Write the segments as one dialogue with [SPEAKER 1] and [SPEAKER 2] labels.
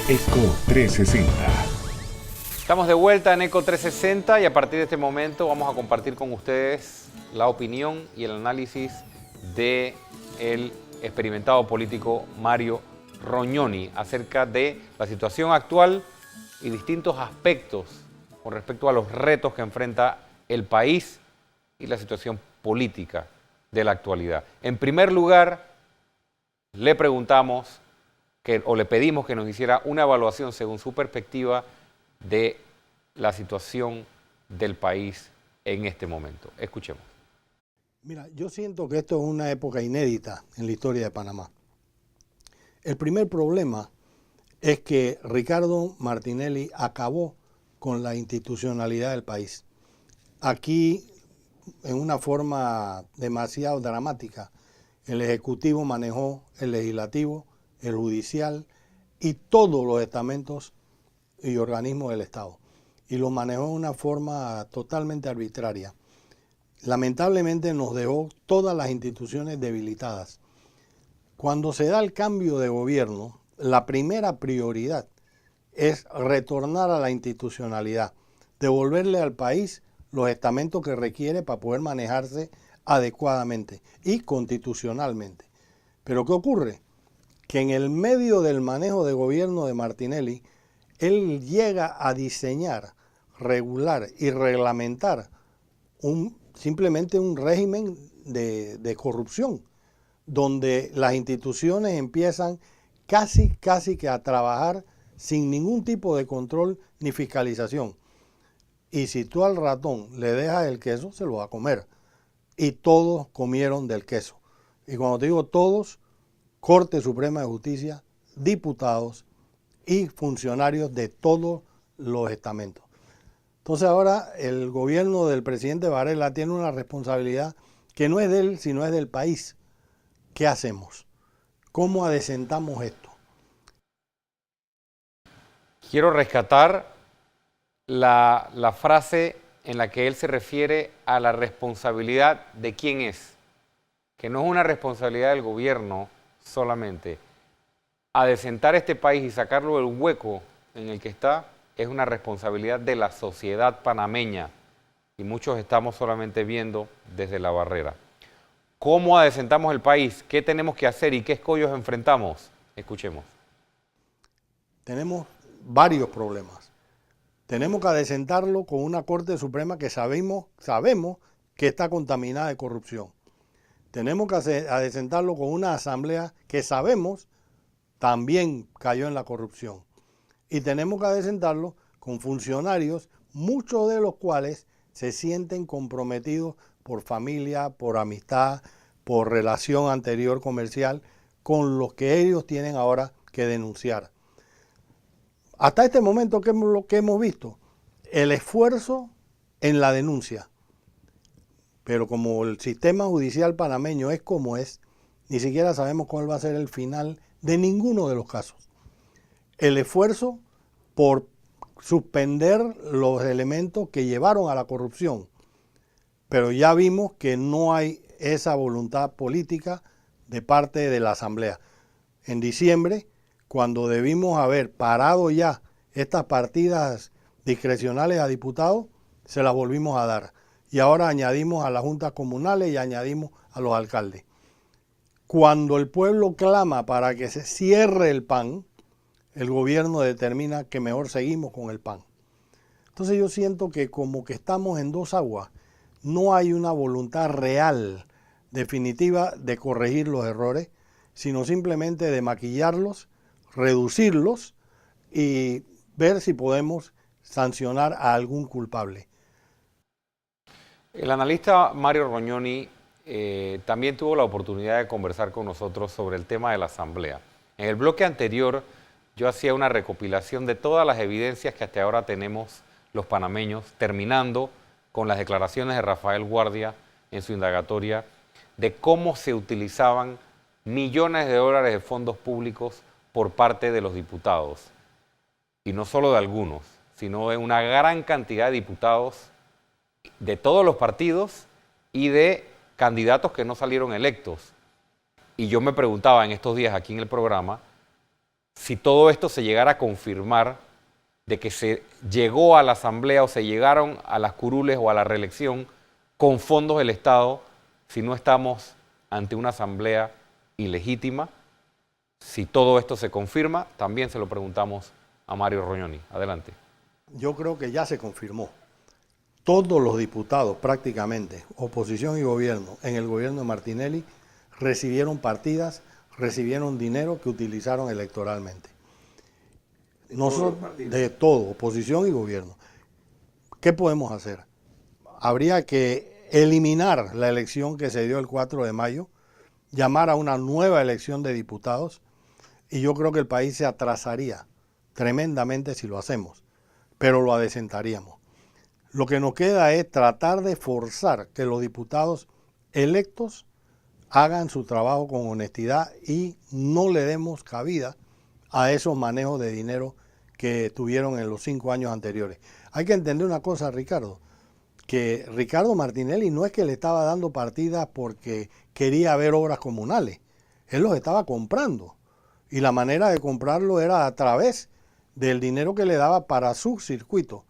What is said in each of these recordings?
[SPEAKER 1] Eco 360.
[SPEAKER 2] Estamos de vuelta en Eco 360 y a partir de este momento vamos a compartir con ustedes la opinión y el análisis del experimentado político Mario Rognoni acerca de la situación actual y distintos aspectos con respecto a los retos que enfrenta el país y la situación política de la actualidad. En primer lugar, le preguntamos o le pedimos que nos hiciera una evaluación según su perspectiva de la situación del país en este momento. Escuchemos.
[SPEAKER 3] Mira, yo siento que esto es una época inédita en la historia de Panamá. El primer problema es que Ricardo Martinelli acabó con la institucionalidad del país. Aquí, en una forma demasiado dramática, el Ejecutivo manejó el Legislativo, el Judicial y todos los estamentos y organismos del Estado. Y lo manejó de una forma totalmente arbitraria. Lamentablemente nos dejó todas las instituciones debilitadas. Cuando se da el cambio de gobierno, la primera prioridad es retornar a la institucionalidad, devolverle al país los estamentos que requiere para poder manejarse adecuadamente y constitucionalmente. Pero ¿qué ocurre? Que en el medio del manejo de gobierno de Martinelli, él llega a diseñar, regular y reglamentar simplemente un régimen de corrupción, donde las instituciones empiezan casi que a trabajar sin ningún tipo de control ni fiscalización. Y si tú al ratón le dejas el queso, se lo va a comer. Y todos comieron del queso. Y cuando te digo todos, Corte Suprema de Justicia, diputados y funcionarios de todos los estamentos. Entonces ahora el gobierno del presidente Varela tiene una responsabilidad que no es de él, sino es del país. ¿Qué hacemos? ¿Cómo adecentamos esto?
[SPEAKER 2] Quiero rescatar la frase en la que él se refiere a la responsabilidad de quién es, que no es una responsabilidad del gobierno solamente. Adecentar este país y sacarlo del hueco en el que está es una responsabilidad de la sociedad panameña y muchos estamos solamente viendo desde la barrera. ¿Cómo adecentamos el país? ¿Qué tenemos que hacer y qué escollos enfrentamos? Escuchemos.
[SPEAKER 3] Tenemos varios problemas. Tenemos que adecentarlo con una Corte Suprema que sabemos que está contaminada de corrupción. Tenemos que adecentarlo con una Asamblea que sabemos también cayó en la corrupción. Y tenemos que adecentarlo con funcionarios, muchos de los cuales se sienten comprometidos por familia, por amistad, por relación anterior comercial, con los que ellos tienen ahora que denunciar. Hasta este momento, ¿qué es lo que hemos visto? El esfuerzo en la denuncia. Pero como el sistema judicial panameño es como es, ni siquiera sabemos cuál va a ser el final de ninguno de los casos. El esfuerzo por suspender los elementos que llevaron a la corrupción. Pero ya vimos que no hay esa voluntad política de parte de la Asamblea. En diciembre, cuando debimos haber parado ya estas partidas discrecionales a diputados, se las volvimos a dar. Y ahora añadimos a las juntas comunales y añadimos a los alcaldes. Cuando el pueblo clama para que se cierre el PAN, el gobierno determina que mejor seguimos con el PAN. Entonces yo siento que como que estamos en dos aguas, no hay una voluntad real, definitiva, de corregir los errores, sino simplemente de maquillarlos, reducirlos y ver si podemos sancionar a algún culpable.
[SPEAKER 2] El analista Mario Rognoni también tuvo la oportunidad de conversar con nosotros sobre el tema de la Asamblea. En el bloque anterior yo hacía una recopilación de todas las evidencias que hasta ahora tenemos los panameños, terminando con las declaraciones de Rafael Guardia en su indagatoria de cómo se utilizaban millones de dólares de fondos públicos por parte de los diputados. Y no solo de algunos, sino de una gran cantidad de diputados de todos los partidos y de candidatos que no salieron electos. Y yo me preguntaba en estos días aquí en el programa si todo esto se llegara a confirmar de que se llegó a la Asamblea o se llegaron a las curules o a la reelección con fondos del Estado, si no estamos ante una Asamblea ilegítima. Si todo esto se confirma, también se lo preguntamos a Mario Rognoni. Adelante.
[SPEAKER 3] Yo creo que ya se confirmó. Todos los diputados, prácticamente, oposición y gobierno, en el gobierno de Martinelli, recibieron partidas, recibieron dinero que utilizaron electoralmente. Nosotros, de todo, oposición y gobierno. ¿Qué podemos hacer? Habría que eliminar la elección que se dio el 4 de mayo, llamar a una nueva elección de diputados, y yo creo que el país se atrasaría tremendamente si lo hacemos, pero lo adecentaríamos. Lo que nos queda es tratar de forzar que los diputados electos hagan su trabajo con honestidad y no le demos cabida a esos manejos de dinero que tuvieron en los 5 años anteriores. Hay que entender una cosa, Ricardo, que Ricardo Martinelli no es que le estaba dando partidas porque quería ver obras comunales, él los estaba comprando y la manera de comprarlo era a través del dinero que le daba para su circuito.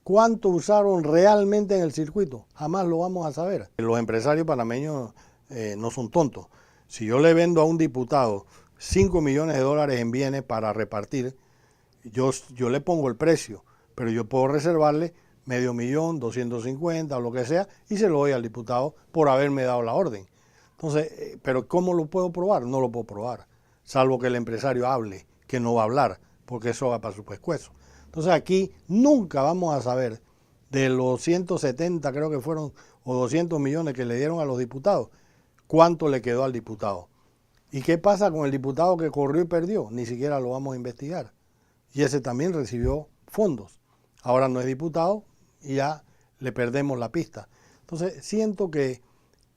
[SPEAKER 3] ¿Cuánto usaron realmente en el circuito? Jamás lo vamos a saber. Los empresarios panameños no son tontos. Si yo le vendo a un diputado 5 millones de dólares en bienes para repartir, yo le pongo el precio, pero yo puedo reservarle medio millón, 250 o lo que sea, y se lo doy al diputado por haberme dado la orden. Entonces, ¿pero cómo lo puedo probar? No lo puedo probar, salvo que el empresario hable, que no va a hablar, porque eso va para su pescuezo. Entonces aquí nunca vamos a saber de los 170, creo que fueron, o 200 millones que le dieron a los diputados, cuánto le quedó al diputado. ¿Y qué pasa con el diputado que corrió y perdió? Ni siquiera lo vamos a investigar. Y ese también recibió fondos. Ahora no es diputado y ya le perdemos la pista. Entonces siento que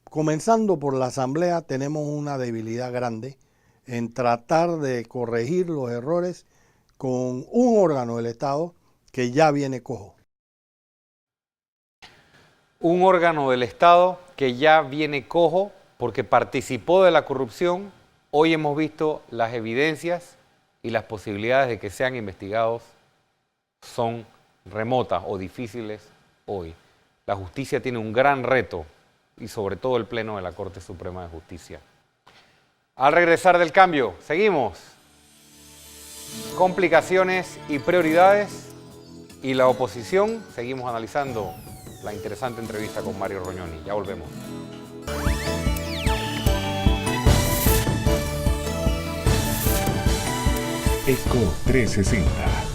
[SPEAKER 3] comenzando por la Asamblea tenemos una debilidad grande en tratar de corregir los errores con un órgano del Estado que ya viene cojo.
[SPEAKER 2] Un órgano del Estado que ya viene cojo porque participó de la corrupción. Hoy hemos visto las evidencias y las posibilidades de que sean investigados son remotas o difíciles hoy. La justicia tiene un gran reto y sobre todo el Pleno de la Corte Suprema de Justicia. Al regresar del cambio, seguimos. Complicaciones y prioridades y la oposición. Seguimos analizando la interesante entrevista con Mario Rognoni. Ya volvemos.
[SPEAKER 1] ECO 360.